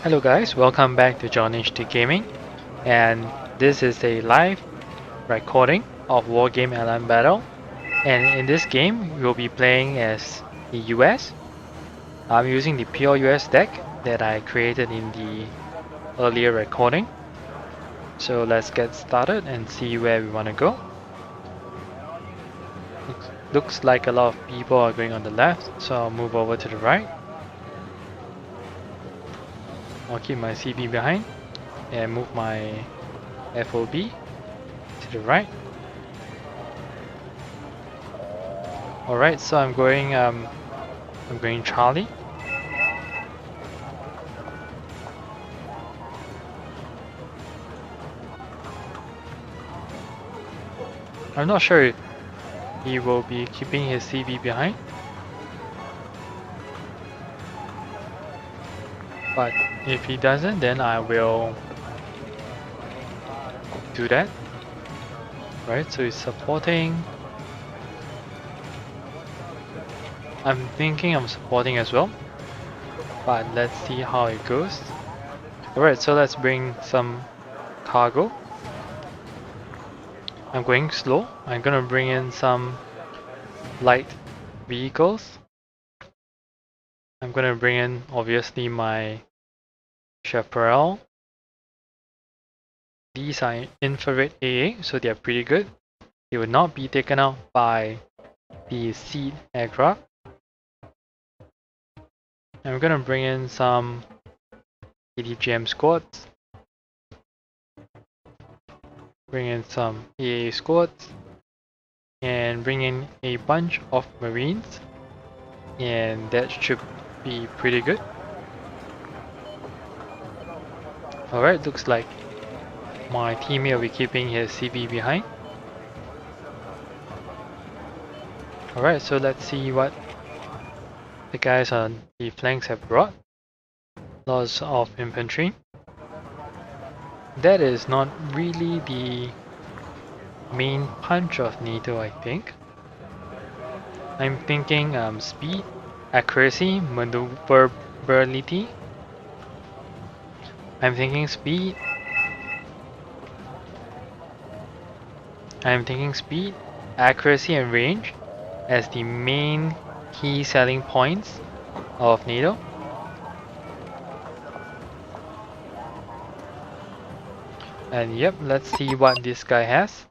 Hello guys, welcome back to John HD Gaming, and this is a live recording of Wargame Airland Battle. And in this game, we'll be playing as the US. I'm using the pure US deck that I created in the earlier recording. So let's get started and see where we want to go. Looks like a lot of people are going on the left, so I'll move over to the right. I'll keep my CB behind and move my FOB to the right. Alright, so I'm going Charlie. I'm not sure if he will be keeping his CB behind, but if he doesn't, then I will do that. Right, so he's supporting. I'm thinking I'm supporting as well, but let's see how it goes. Alright, so let's bring some cargo. I'm going slow. I'm gonna bring in some light vehicles. I'm gonna bring in obviously my chaparral. These are infrared AA, so they're pretty good. They will not be taken out by the seed aircraft. I'm gonna bring in some ADGM squads. Bring in some AA squads. And bring in a bunch of marines. And that should be pretty good. Alright, looks like my teammate will be keeping his CB behind. Alright, so let's see what the guys on the flanks have brought. Lots of infantry. That is not really the main punch of NATO, I think. I'm thinking speed, accuracy, maneuverability. I'm thinking speed. I'm thinking speed, accuracy and range as the main key selling points of NATO. And yep, let's see what this guy has.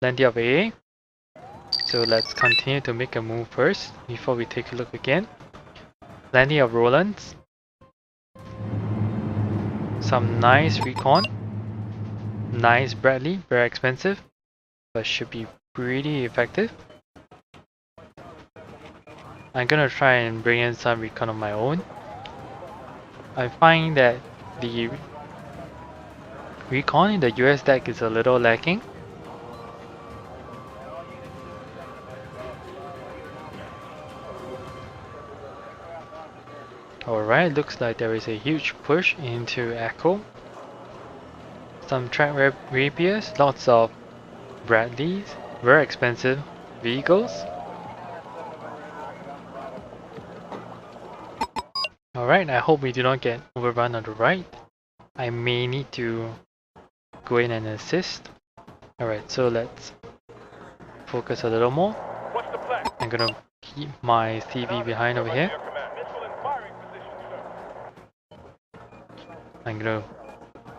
Plenty of AA. So let's continue to make a move first before we take a look again. Plenty of Rolands. Some nice recon. Nice Bradley, very expensive, but should be pretty effective. I'm gonna try and bring in some recon of my own. I find that the recon in the US deck is a little lacking. Alright, looks like there is a huge push into Echo. Some track rapiers, lots of Bradleys, very expensive vehicles. Alright, I hope we do not get overrun on the right. I may need to go in and assist. Alright, so let's focus a little more. I'm gonna keep my CV behind over here. I'm gonna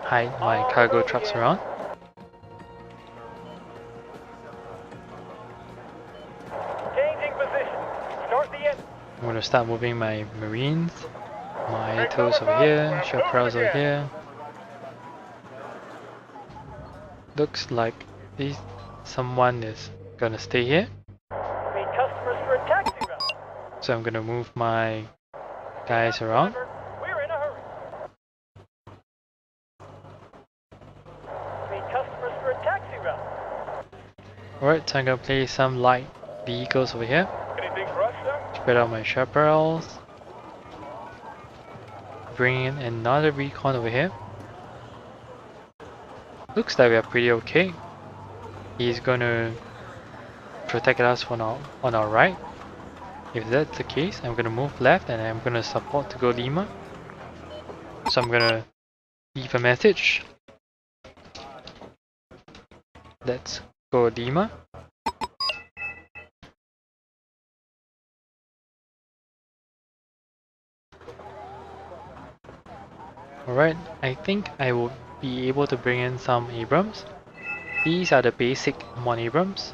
hide my cargo trucks around. I'm gonna start moving my marines, my ATOs over here, chaparrals over here. Looks like someone is gonna stay here. So I'm gonna move my guys around. Alright, so I'm gonna place some light vehicles over here. Spread out my chaparrals. Bring in another recon over here. Looks like we are pretty okay. He's gonna protect us on our right. If that's the case, I'm gonna move left and I'm gonna support to go Lima. So I'm gonna leave a message. Let's go Lima. Alright, I think I will be able to bring in some Abrams. These are the basic Mon Abrams.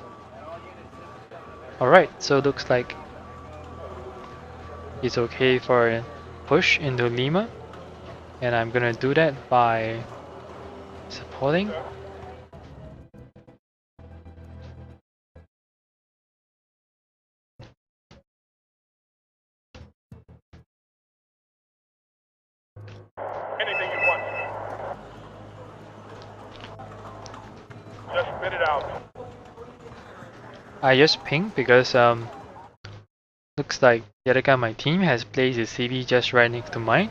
Alright, so it looks like it's okay for a push into Lima. And I'm gonna do that by supporting. Anything you want. Just spit it out. I just pinged because looks like the other guy on my team has placed his CV just right next to mine.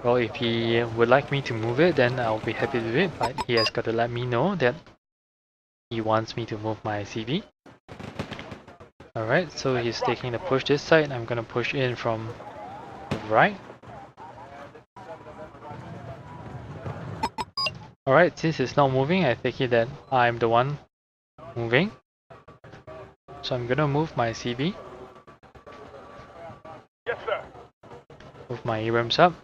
Well, if he would like me to move it, then I'll be happy to do it, but he has got to let me know that he wants me to move my CV. Alright, so he's taking the push this side. I'm gonna push in from the right. Alright, since it's not moving, I take it that I'm the one moving. So I'm gonna move my CV. Yes, sir. Move my Abrams up.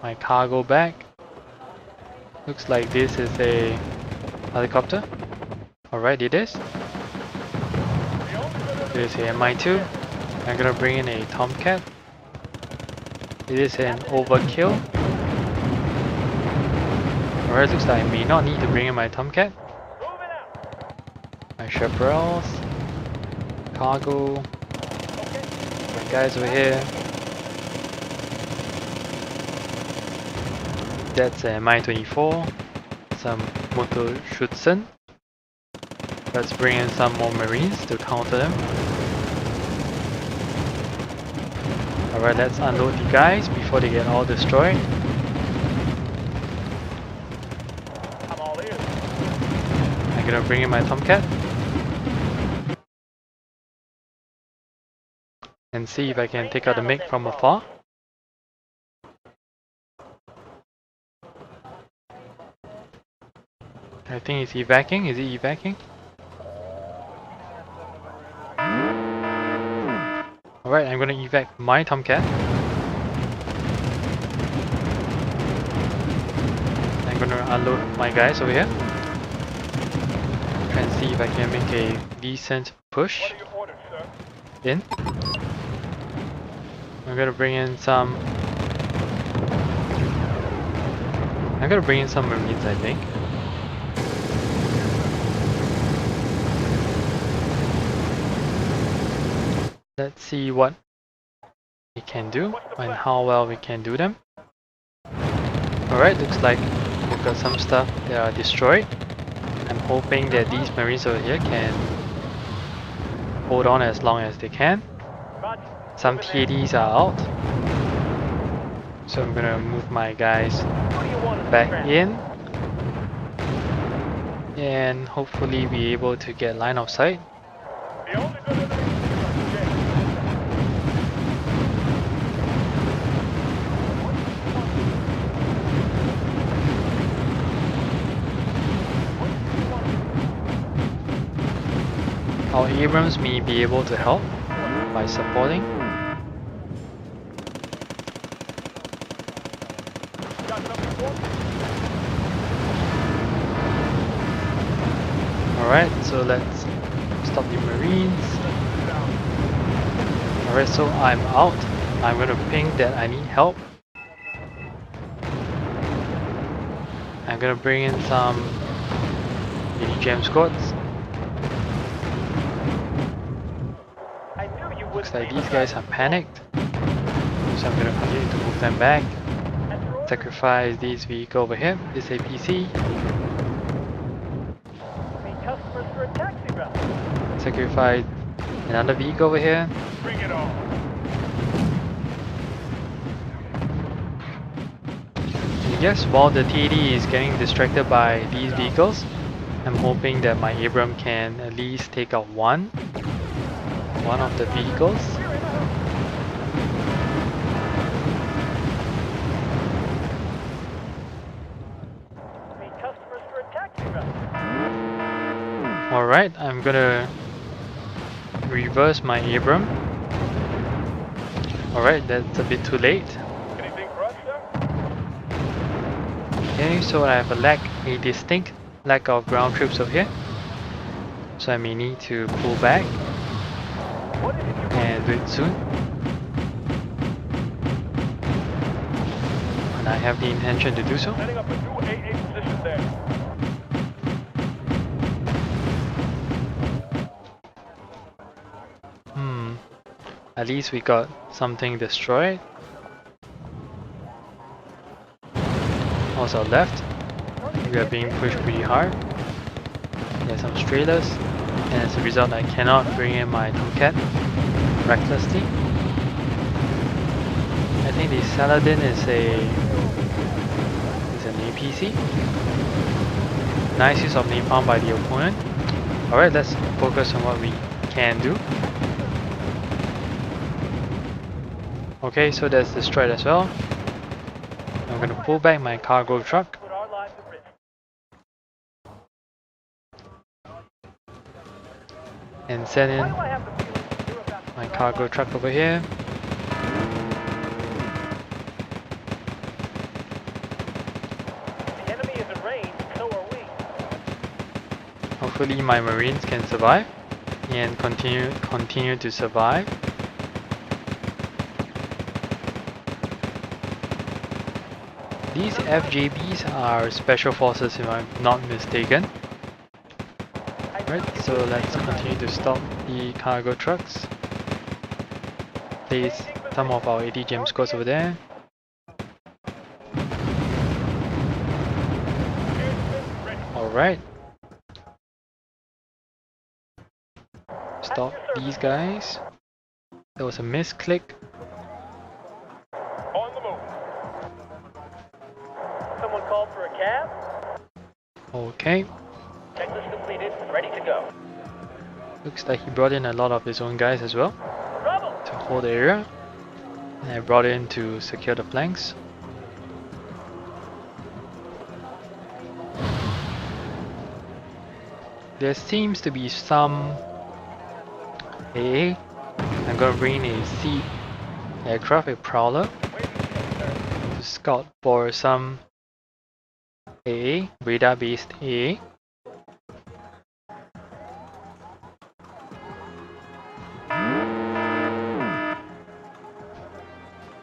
My cargo back. Looks like this is a helicopter. Alright, it is. It is a Mi-2. I'm gonna bring in a Tomcat. It is an overkill. Alright, looks like I may not need to bring in my Tomcat. My chaparrals. Cargo. My guys over here. That's a Mi-24. Some Motorschützen. Let's bring in some more Marines to counter them. Alright, let's unload the guys before they get all destroyed. I'm all ears. I'm gonna bring in my Tomcat. And see if I can take out the MiG from afar. I think it's evacuating. Is it evacuating? Alright, I'm gonna evac my Tomcat. I'm gonna unload my guys over here. Try and see if I can make a decent push What are your orders, sir? in. I'm gonna bring in some Marines, I think. Let's see what we can do and how well we can do them. Alright, looks like we've got some stuff that are destroyed. I'm hoping that these Marines over here can hold on as long as they can. Some TADs are out. So I'm gonna move my guys back in. And hopefully be able to get line of sight. The only good of the Our Abrams may be able to help by supporting. Alright, so let's stop the Marines. Alright, so I'm out. I'm gonna ping that I need help. I'm gonna bring in some mini jam squads. Looks like these guys are panicked. So I'm gonna continue to move them back. Sacrifice these vehicles over here. This APC. Sacrifice another vehicle over here. Bring it on. I guess while the TD is getting distracted by these vehicles, I'm hoping that my Abram can at least take out one of the vehicles. Alright, I'm gonna reverse my Abram. Alright, that's a bit too late. Anything for us, sir? Okay, so I have a distinct lack of ground troops over here. So I may need to pull back What is it you want? and do it soon. And I have the intention to do so. Setting up a new AA position there. At least we got something destroyed. Also left, we are being pushed pretty hard. There's some strailers, and as a result I cannot bring in my Tomcat recklessly. I think the Saladin is an APC. Nice use of napalm by the opponent. Alright, let's focus on what we can do. Okay, so that's destroyed as well. I'm gonna pull back my cargo truck. Put our lives at risk. And send Why in do I have the feeling you're about to my put our cargo lives- truck over here. The enemy is in range, so are we. Hopefully my marines can survive and continue to survive. These FJBs are special forces if I'm not mistaken. Right, so let's continue to stop the cargo trucks. Place some of our AD gem scores over there. Alright. Stop these guys. There was a misclick. On the move. Someone called for a cab? Okay. Checklist completed. Ready to go. Looks like he brought in a lot of his own guys as well Trouble! to hold the area. And I brought in to secure the flanks. There seems to be some AA. I'm gonna bring in a C aircraft, a Prowler, to scout for some AA, radar based AA.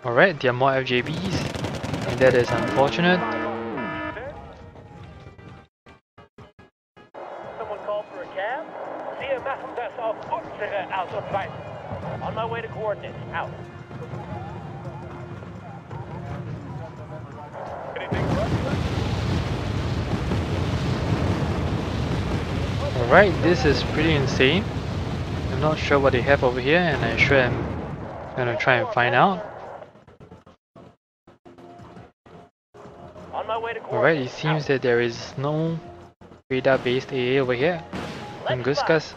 Alright, there are more FJBs, and that is unfortunate. Someone called for a cab? Siehe, machen das auf unsere Art und Weise. On my way to coordinates. Out. Anything for us? Alright, this is pretty insane. I'm not sure what they have over here, and I'm sure I'm gonna try and find out. On my way to Alright, it coordinates. seems that there is no radar based AA over here. Tunguskas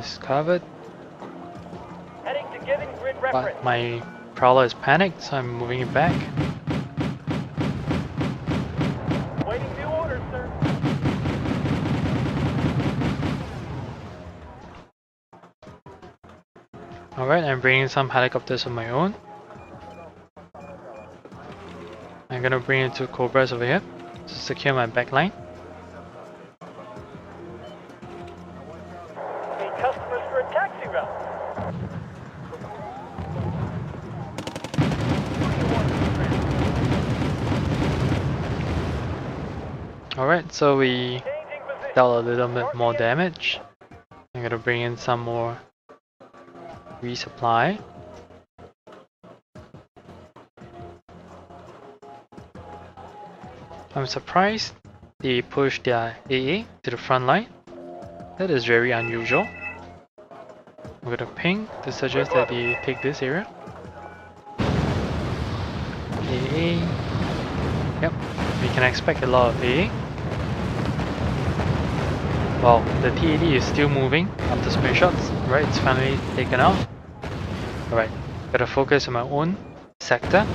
is covered, Heading to giving grid but reference. my Prowler is panicked, so I'm moving it back. Waiting new orders, sir. Alright, I'm bringing some helicopters of my own. I'm gonna bring in 2 Cobras over here to secure my backline. Need customers for a taxi route. Alright, so we Changing position. dealt a little bit more damage. I'm gonna bring in some more resupply. I'm surprised they pushed their AA to the front line. That is very unusual. I'm gonna ping to suggest that they take this area. AA. Yep, we can expect a lot of AA. Well, the TAD is still moving after spray shots. Right, it's finally taken out. Alright, gotta focus on my own sector.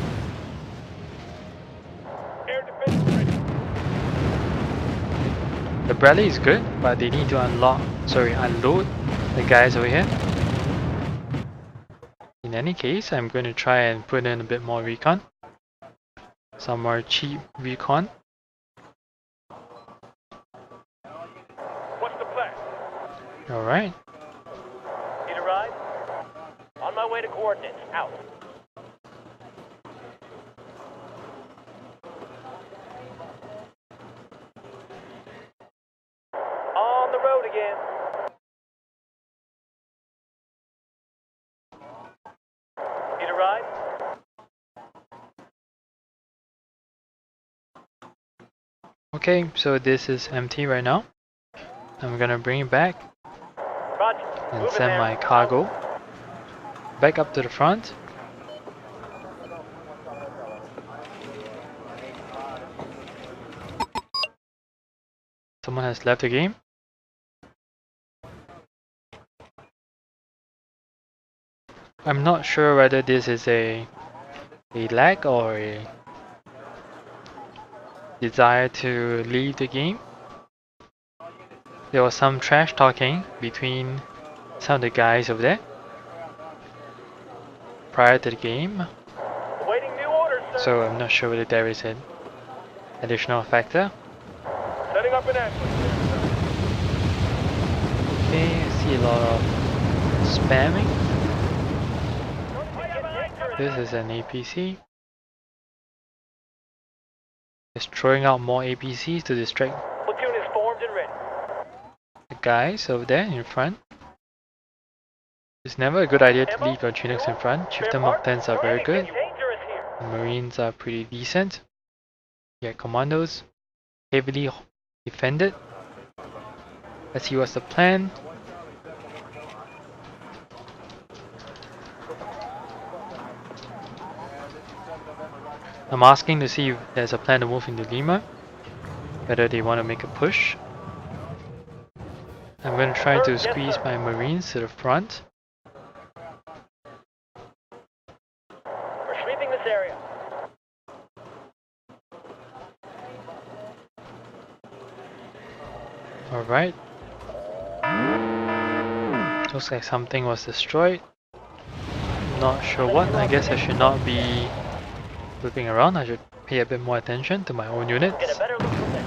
Air defense ready. The Bradley is good, but they need to unload the guys over here. In any case, I'm going to try and put in a bit more recon. Some more cheap recon. What's the plan? Alright. Need a ride? On my way to coordinates. Out. On the road again. Need a ride? Okay, so this is empty right now. I'm gonna bring it back Roger. and Moving send there. my cargo back up to the front. Someone has left the game. I'm not sure whether this is a lag or a desire to leave the game. There was some trash talking between some of the guys over there prior to the game, Awaiting new orders, sir. so I'm not sure whether there is an additional factor. Setting up an ambush. Okay, I see a lot of spamming. This is an APC. It's throwing out more APCs to distract Platoon is formed and ready. the guys over there in front. It's never a good idea to leave your Chinooks in front. Chieftain Mark 10s are very good. Dangerous here. The Marines are pretty decent. Yeah, commandos heavily defended. Let's see what's the plan. I'm asking to see if there's a plan to move into Lima, whether they want to make a push. I'm going to try to squeeze my Marines to the front. We're sweeping this area. Alright. Looks like something was destroyed. Not sure what. I guess I should not be flipping around. I should pay a bit more attention to my own units. Get a better look from there.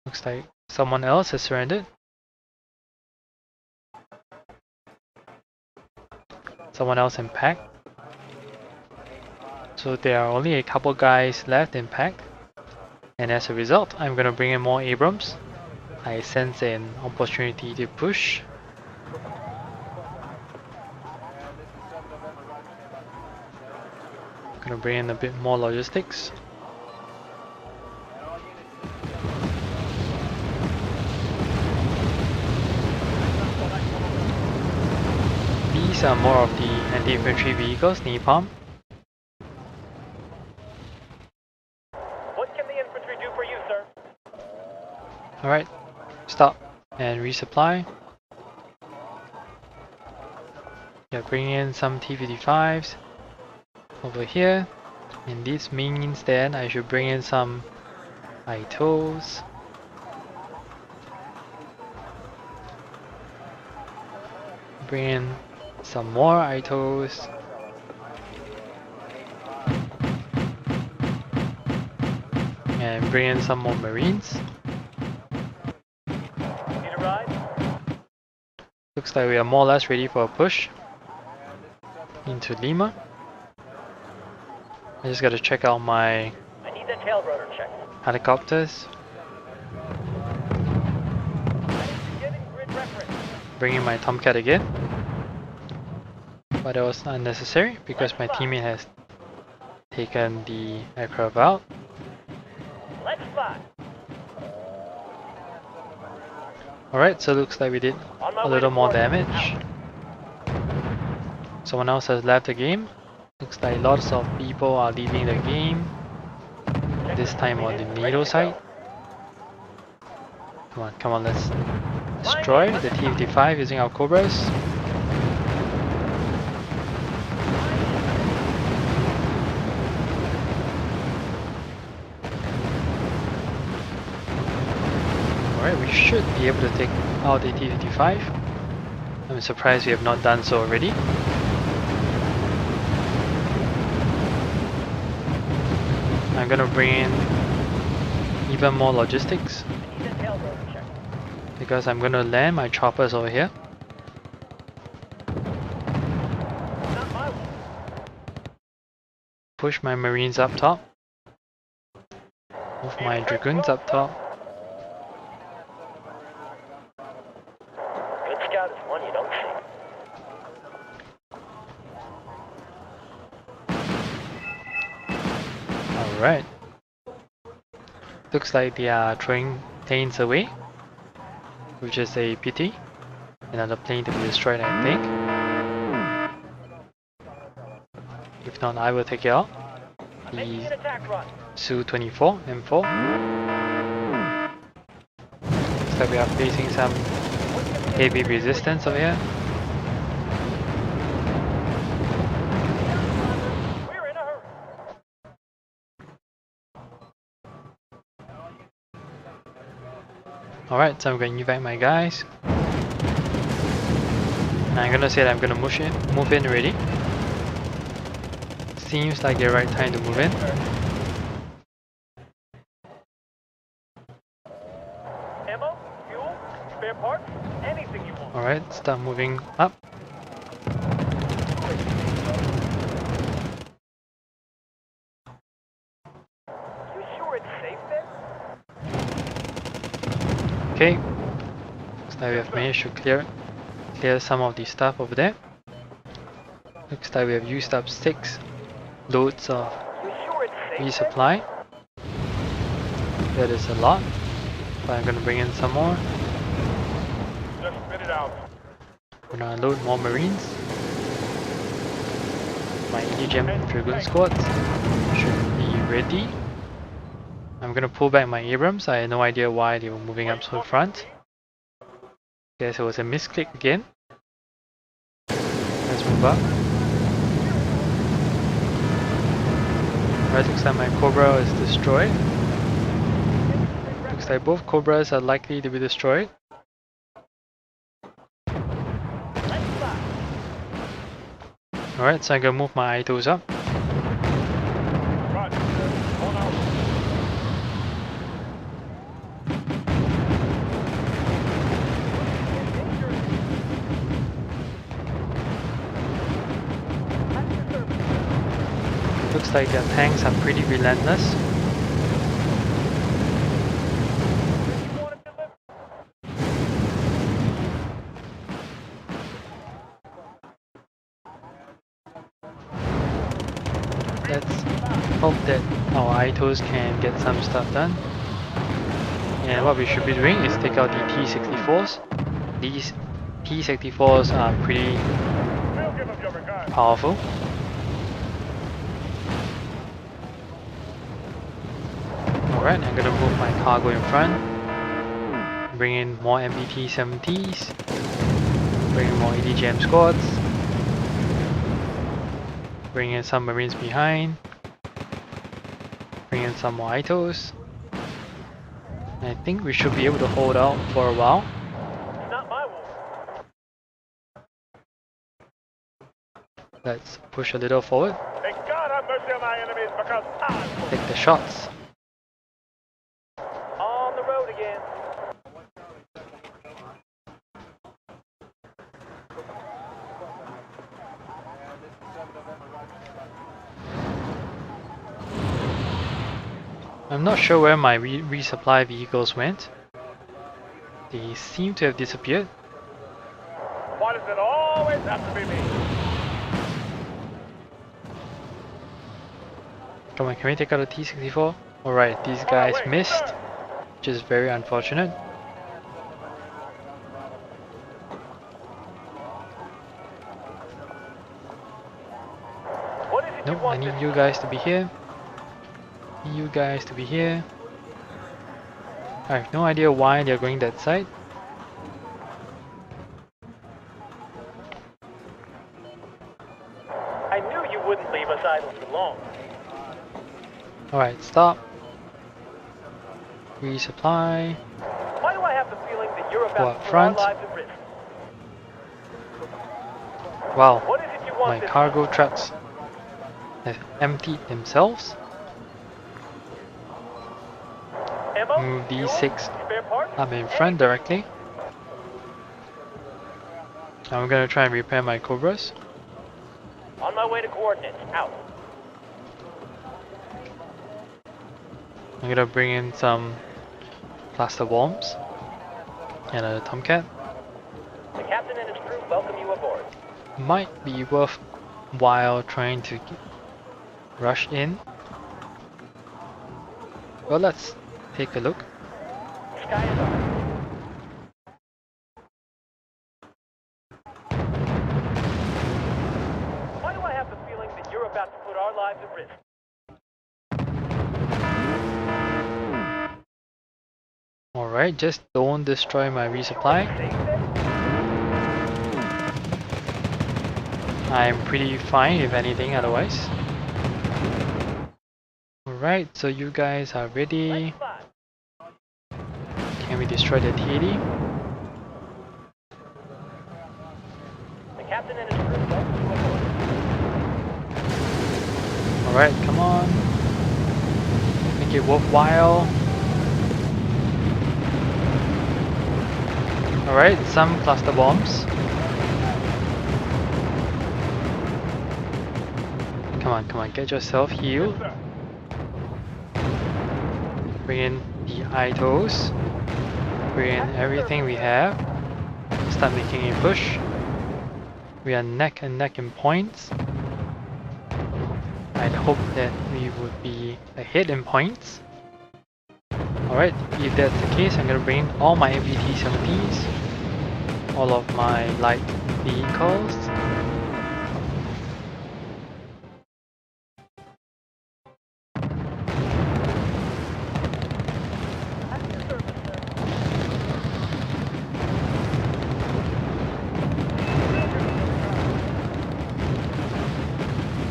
Looks like someone else has surrendered. Someone else in pack. So there are only a couple guys left in pack. And as a result, I'm gonna bring in more Abrams. I sense an opportunity to push. Gonna bring in a bit more logistics. These are more of the anti-infantry vehicles, napalm. What can the infantry do for you, sir? Alright, stop and resupply. Yeah, bring in some T-55s over here. And this means that I should bring in some ITOs. Bring in some more ITOs. And bring in some more Marines. Need a ride? Looks like we are more or less ready for a push into Lima. I just gotta check out my I need that tail rotor checked. helicopters. Getting grid reference. Bring in my Tomcat again. But that was unnecessary because my teammate has taken the aircraft out. Let's fly. Alright, so looks like we did On my a way little to more coordinates. damage. Someone else has left the game. Looks like lots of people are leaving the game. This time on the NATO side. Come on, let's destroy the T-55 using our Cobras. should be able to take out the T-55. I'm surprised we have not done so already. I'm gonna bring in even more logistics because I'm gonna land my choppers over here. Push my marines up top. Move my dragoons up top. Good scout is one you don't see. Alright. Looks like they are throwing planes away, which is a pity. Another plane to be destroyed, I think. If not, I will take it out. The Su-24 M4. Looks like we are facing some heavy resistance over here. We're in a hurry. Alright, so I'm going to evac my guys. And I'm gonna say that I'm gonna move in already. Seems like the right time to move in. Ammo, fuel, spare parts, anything you want. Alright, start moving up. You sure it's safe there? Okay. Looks like we have managed to clear some of the stuff over there. Looks like we have used up 6 loads of You sure it's safe resupply. That is a lot, but I'm gonna bring in some more. there? Just spit it out. We're gonna load more marines. My EDGM Dragoon squads should be ready. I'm gonna pull back my Abrams. I had no idea why they were moving up so front. Guess it was a misclick again. Let's move up. Right, looks like my Cobra is destroyed. Looks like both Cobras are likely to be destroyed. Alright, so I'm gonna move my Itos up. Roger. Hold on. Looks like their tanks are pretty relentless. Let's hope that our Itos can get some stuff done. And what we should be doing is take out the T-64s. These T-64s are pretty powerful. Alright, I'm gonna move my cargo in front. Bring in more MBT-70s. Bring in more EDGM squads. Bring in some marines behind. Bring in some more Itos. I think we should be able to hold out for a while. Not my war. Let's push a little forward. May God have mercy on my enemies because I will. Take the shots. On the road again. I'm not sure where my resupply vehicles went. They seem to have disappeared. Why does it always have to be me? Come on, can we take out a T-64? Alright, these guys wait, missed, sir. which is very unfortunate. What is it Nope, you I want need this you time? guys to be here. You guys to be here. I have no idea why they're going that side. I knew you wouldn't leave us idle for long. Alright, stop. Resupply. Why do I have the feeling You're go about up to put our front. lives at risk. Wow, What is it you want my this cargo time? trucks have emptied themselves. Ammo? Move these Fuel? 6 Spare parts? up in front directly. I'm gonna try and repair my Cobras. On my way to coordinates. Out. I'm gonna bring in some cluster bombs and a Tomcat. The captain and his crew welcome you aboard. Might be worthwhile trying to rush in. Well, let's take a look. Sky is ours. Why do I have the feeling that you're about to put our lives at risk? Alright, just don't destroy my resupply. I'm pretty fine if anything otherwise. Alright, so you guys are ready. Can we destroy the TAD? The captain and his crew welcome you aboard. Alright, come on. Make it worthwhile. Alright, some cluster bombs. Come on, get yourself healed. Bring in the idols. Bring in everything we have. Start making a push. We are neck and neck in points. I'd hope that we would be ahead in points. Alright, if that's the case, I'm gonna bring in all my MBT-70s, all of my light vehicles.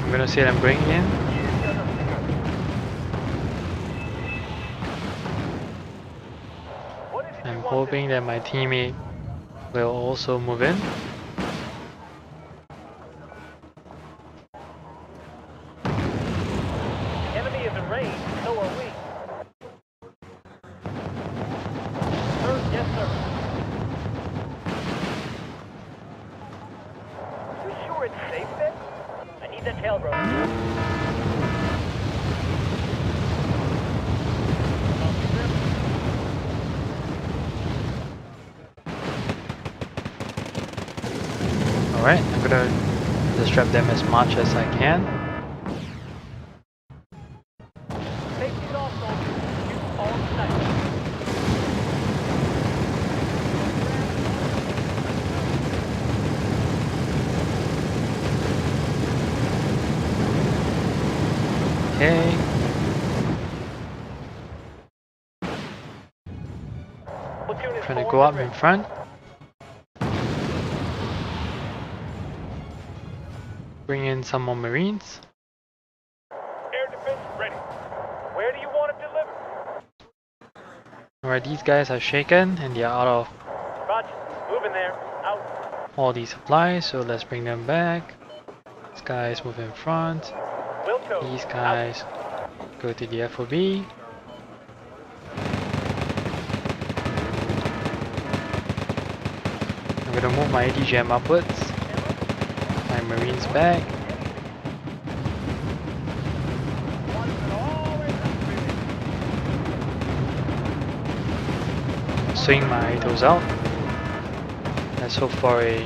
I'm gonna see them bring in. I'm hoping that my teammate will also move in. Enemy is in range, so are we. Sir, yes sir. You sure it's safe then? I need that tail rope. Alright, I'm gonna disrupt them as much as I can. Safety's off, soldiers. Shoot all tonight. Okay. Platoon is Trying to formed go up and in ready. front. Bring in some more Marines. Air defense ready. Where do you want it delivered? Alright, these guys are shaken and they are out of Roger. Moving there. Out. all these supplies, so let's bring them back. These guys move in front. Wilco. These guys go to the FOB. I'm gonna move my ADGM upwards. My Marines back. Swing my idols out. Let's hope for a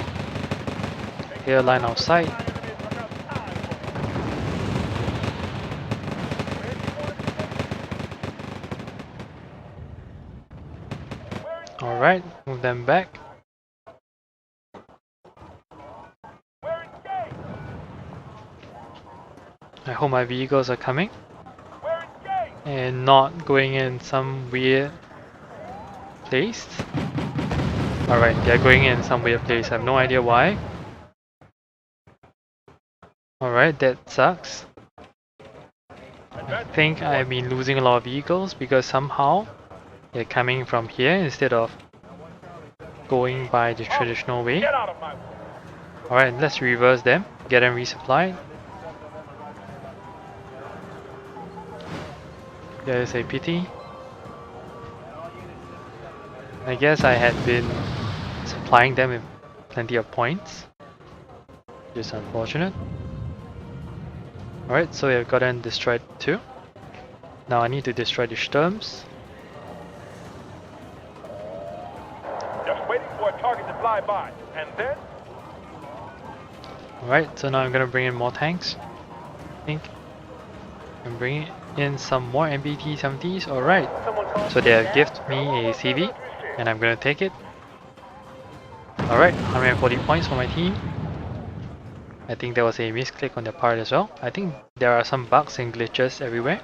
clear line of sight. Alright, move them back. I hope my vehicles are coming and not going in some weird place. Alright, they're going in some weird place. I have no idea why. Alright, that sucks. I think I've been losing a lot of vehicles because somehow they're coming from here instead of going by the traditional way. Get out of my way. Alright, let's reverse them, get them resupplied. That is a pity. I guess I had been supplying them with plenty of points. Just unfortunate. Alright, so we've gotten destroyed too. Now I need to destroy the Sturms. Just waiting for a target to fly by, and then Alright, so now I'm gonna bring in more tanks. I think I'm bringing in some more MBT-70s. Alright, so they have gifted me a CV, and I'm gonna take it. Alright, 140 points for my team. I think there was a misclick on their part as well. I think there are some bugs and glitches everywhere.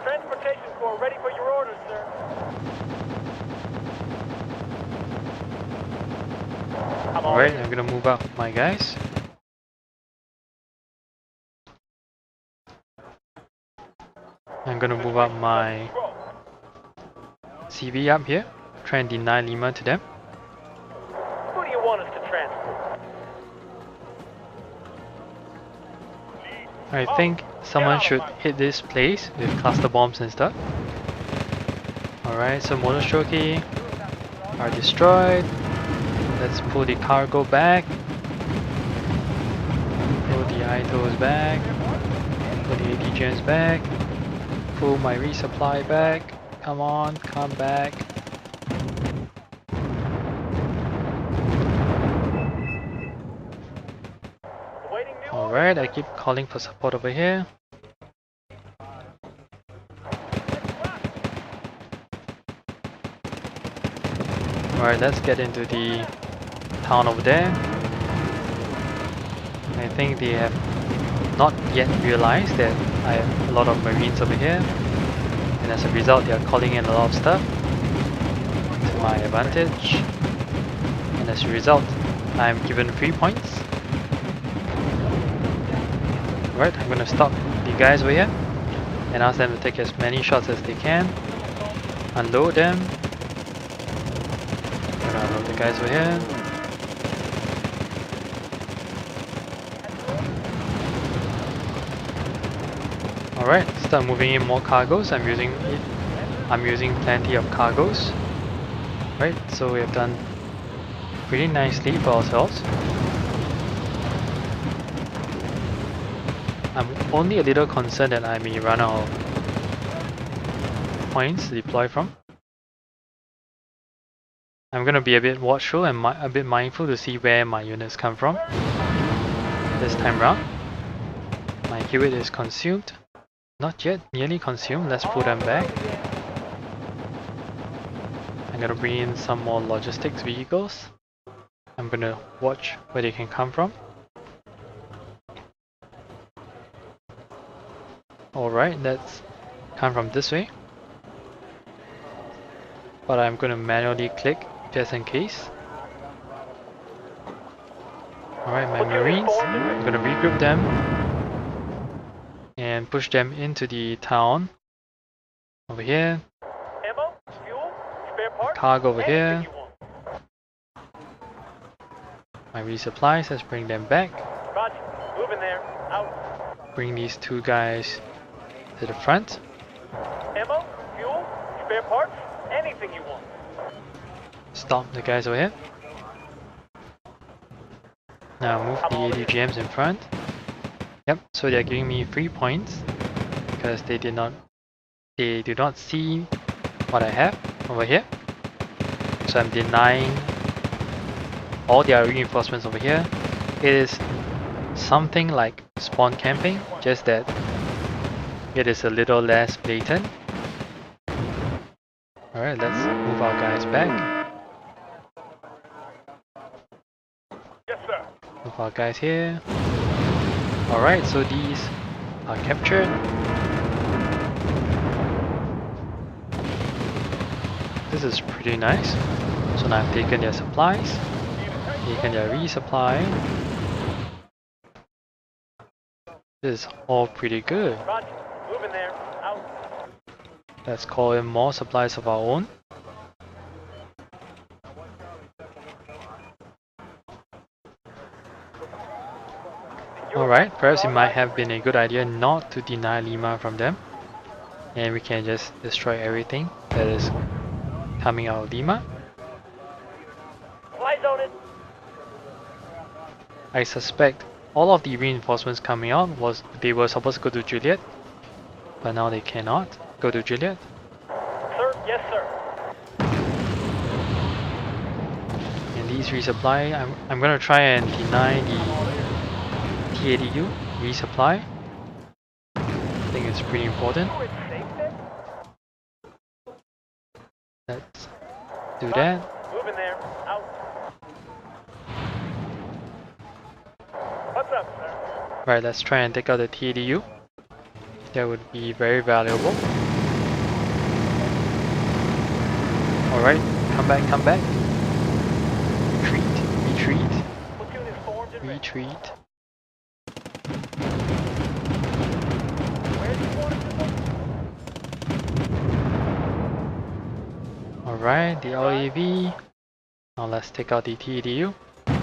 transportation corps ready for your orders, sir. Alright, I'm gonna move up my guys. I'm gonna move up my CV up here. Try and deny Lima to them. Who do you want us to transport? I think someone should hit this place with cluster bombs and stuff. Alright, so motor Shoki are destroyed. Let's pull the cargo back. Pull the ITOs back. Pull the ADGMs back. Pull my resupply back. Come on, come back. Alright, I keep calling for support over here. Alright, let's get into the town over there. I think they have not yet realized that I have a lot of marines over here, and as a result they are calling in a lot of stuff to my advantage, and as a result I am given 3 points. Right, I'm gonna stop the guys over here and ask them to take as many shots as they can. Unload them. I'm gonna unload the guys over here. Alright, start moving in more cargoes. I'm using plenty of cargoes. Right, so we have done pretty nicely for ourselves. I'm only a little concerned that I may run out of points to deploy from. I'm gonna be a bit watchful and a bit mindful to see where my units come from this time round. My Hewitt is consumed. Not yet, nearly consumed. Let's pull them back. I'm gonna bring in some more logistics vehicles. I'm gonna watch where they can come from. Alright, let's come from this way. But I'm gonna manually click just in case. Alright, my marines, I'm gonna regroup them and push them into the town over here. Ammo, fuel, spare parts, Cargo over anything here. you want. My resupplies, let's bring them back. Roger, moving there. Out. Bring these two guys to the front. Ammo, fuel, spare parts, anything you want. Stop the guys over here. Now move the ADGMs in front. Yep, so they're giving me 3 points because they do not see what I have over here. So I'm denying all their reinforcements over here. It is something like spawn camping, just that it is a little less blatant. Alright, let's move our guys back. Yes, sir. Move our guys here. Alright, so these are captured. This is pretty nice. So now I've taken their supplies, taken their resupply. This is all pretty good. Roger, moving there. Out. Let's call in more supplies of our own. Alright, perhaps it might have been a good idea not to deny Lima from them. And we can just destroy everything that is coming out of Lima. Fly zone it. I suspect all of the reinforcements coming out they were supposed to go to Juliet, but now they cannot go to Juliet. Sir, yes, sir. And these resupply, I'm gonna try and deny the TADU resupply. I think it's pretty important. You're safe there? Let's do that. Moving there. Out. What's up, sir? Right, let's try and take out the TADU. That would be very valuable. Alright, come back, come back. Retreat, retreat, Platoon is formed and ready. retreat. Where do you want it to go? Alright, the LAV. Now let's take out the TADU. Okay,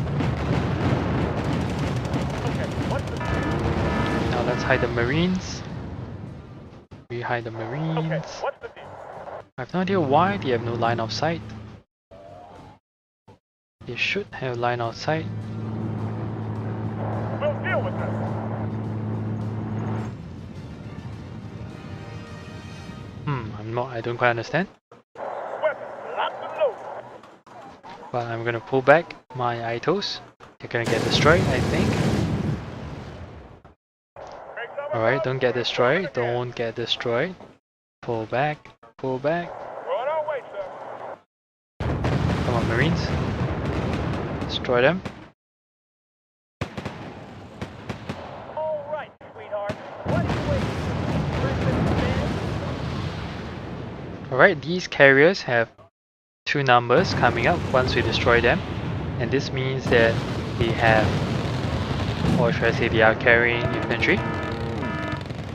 what's the... Now let's hide the Marines. We hide the Marines. Okay, what's the deal? I have no idea why they have no line of sight. They should have line of sight. We'll deal with them. I don't quite understand. Weapons, locked and loaded. But I'm gonna pull back my ITOs. They're gonna get destroyed, I think. Alright, don't get destroyed. Don't get destroyed. Pull back. Pull back. We're on our way, sir. Come on, Marines. Destroy them. All right, sweetheart. What are you waiting for? Alright, these carriers have two numbers coming up once we destroy them. And this means that they have, or should I say they are carrying infantry.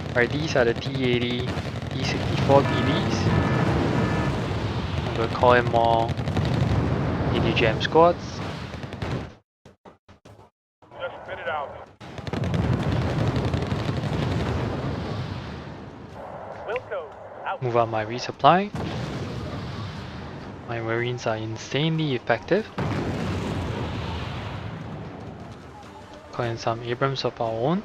Alright, these are the T-80, T-64 BBs. I'm going to call them more ADGM squads. Just spit it out. Wilco, out. Move out my resupply. My Marines are insanely effective. Call in some Abrams of our own.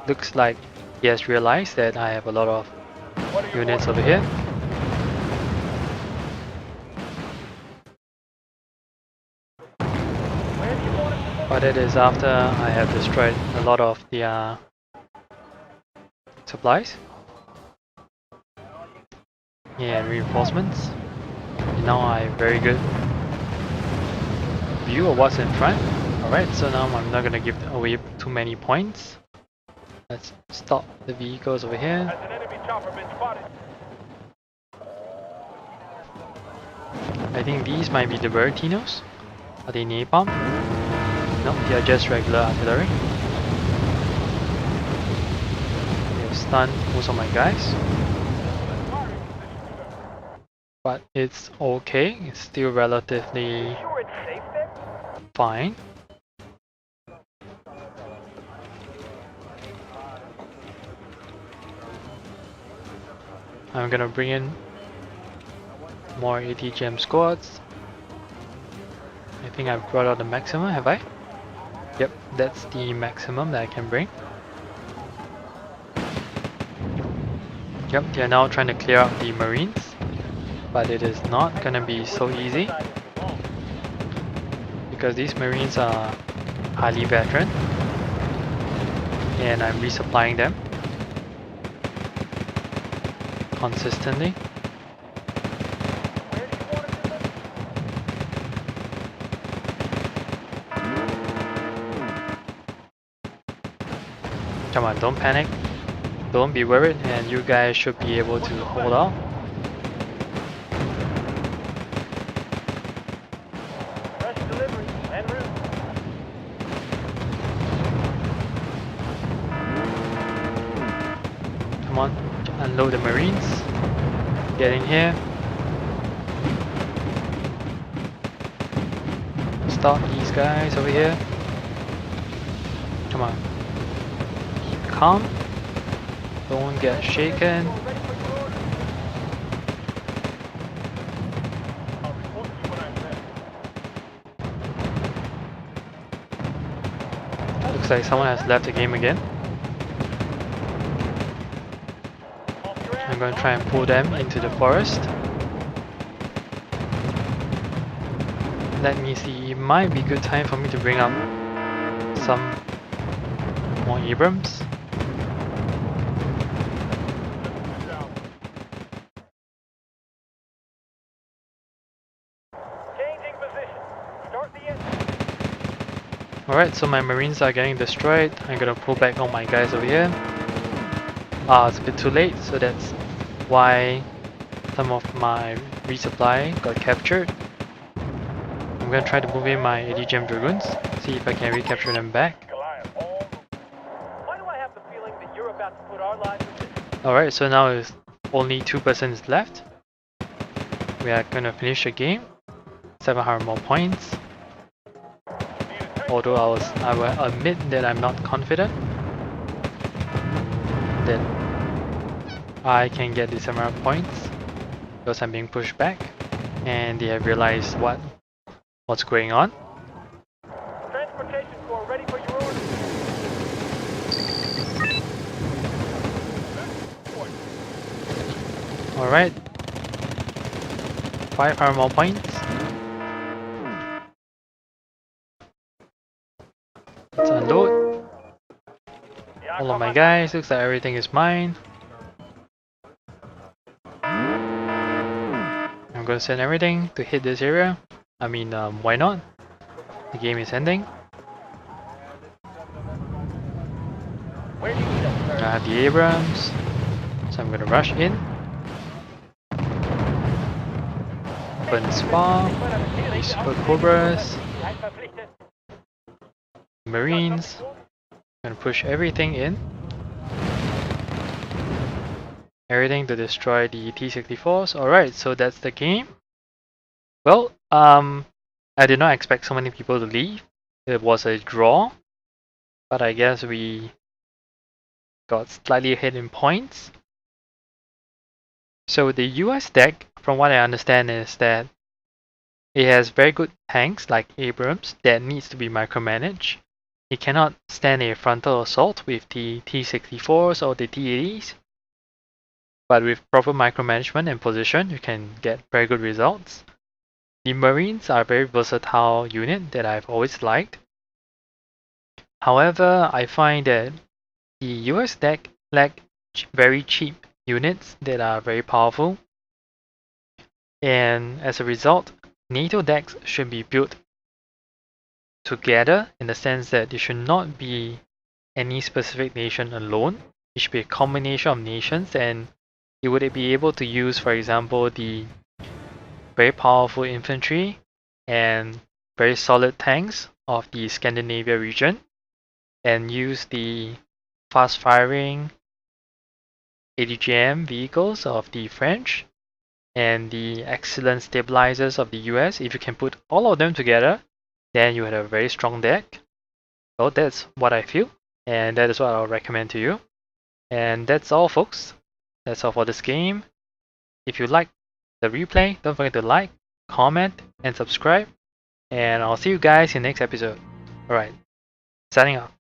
Looks like he has realized that I have a lot of What do you units want? over here. Where do you want it to go? But it is after I have destroyed a lot of the supplies. Yeah, reinforcements. And now I have very good view of what's in front. Alright, so now I'm not gonna give away too many points. Let's stop the vehicles over here. Has an enemy chopper been spotted? I think these might be the Bertinos. Are they napalm? No, they are just regular artillery. They have stunned most of my guys. But it's okay, it's still relatively Sure it's safe there? fine. I'm gonna bring in more ATGM squads. I think I've brought out the maximum, have I? Yep, that's the maximum that I can bring. Yep, they are now trying to clear out the Marines, but it is not gonna be so easy because these Marines are highly veteran and I'm resupplying them consistently. Where do you want it to go? Come on, don't panic. Don't be worried and you guys should be able to hold out. Fresh delivery en route. Come on, unload the Marines. Get in here. Stop these guys over here. Come on. Keep calm. Don't get shaken. Looks like someone has left the game again. I'm going to try and pull them into the forest. Let me see, it might be a good time for me to bring up some more Abrams. Changing position. Start the engine. Alright, so my Marines are getting destroyed. I'm gonna pull back all my guys over here. It's a bit too late, so that's why some of my resupply got captured. I'm gonna try to move in my 80 gem dragoons, see if I can recapture them back. Why do I have the feeling that you're about to put our lives at risk? Alright, so now it's only 2% left. We are gonna finish the game. 700 more points. Although I will admit that I'm not confident that I can get this amount of points because I'm being pushed back and they have realized what's going on. Transportation corps ready for your orders. Alright. 500 more points. Let's unload. All of my guys, looks like everything is mine. I'm gonna send everything to hit this area. I mean, why not? The game is ending. Where do you need us, sir? I have the Abrams, so I'm gonna rush in. Open spa, these Super Cobras, Marines. Gonna push everything in. Everything to destroy the T-64s. Alright, so that's the game. Well, I did not expect so many people to leave. It was a draw, but I guess we got slightly ahead in points. So the US deck, from what I understand, is that it has very good tanks like Abrams that needs to be micromanaged. It cannot stand a frontal assault with the T-64s or the T-80s. But with proper micromanagement and position, you can get very good results. The Marines are a very versatile unit that I've always liked. However, I find that the US deck lack very cheap units that are very powerful. And as a result, NATO decks should be built together in the sense that it should not be any specific nation alone. It should be a combination of nations, and you would be able to use, for example, the very powerful infantry and very solid tanks of the Scandinavia region, and use the fast firing ADGM vehicles of the French and the excellent stabilizers of the US. If you can put all of them together, then you have a very strong deck. So that's what I feel, and that is what I'll recommend to you. And that's all, folks. That's all for this game. If you like the replay, don't forget to like, comment, and subscribe. And I'll see you guys in the next episode. Alright, signing off.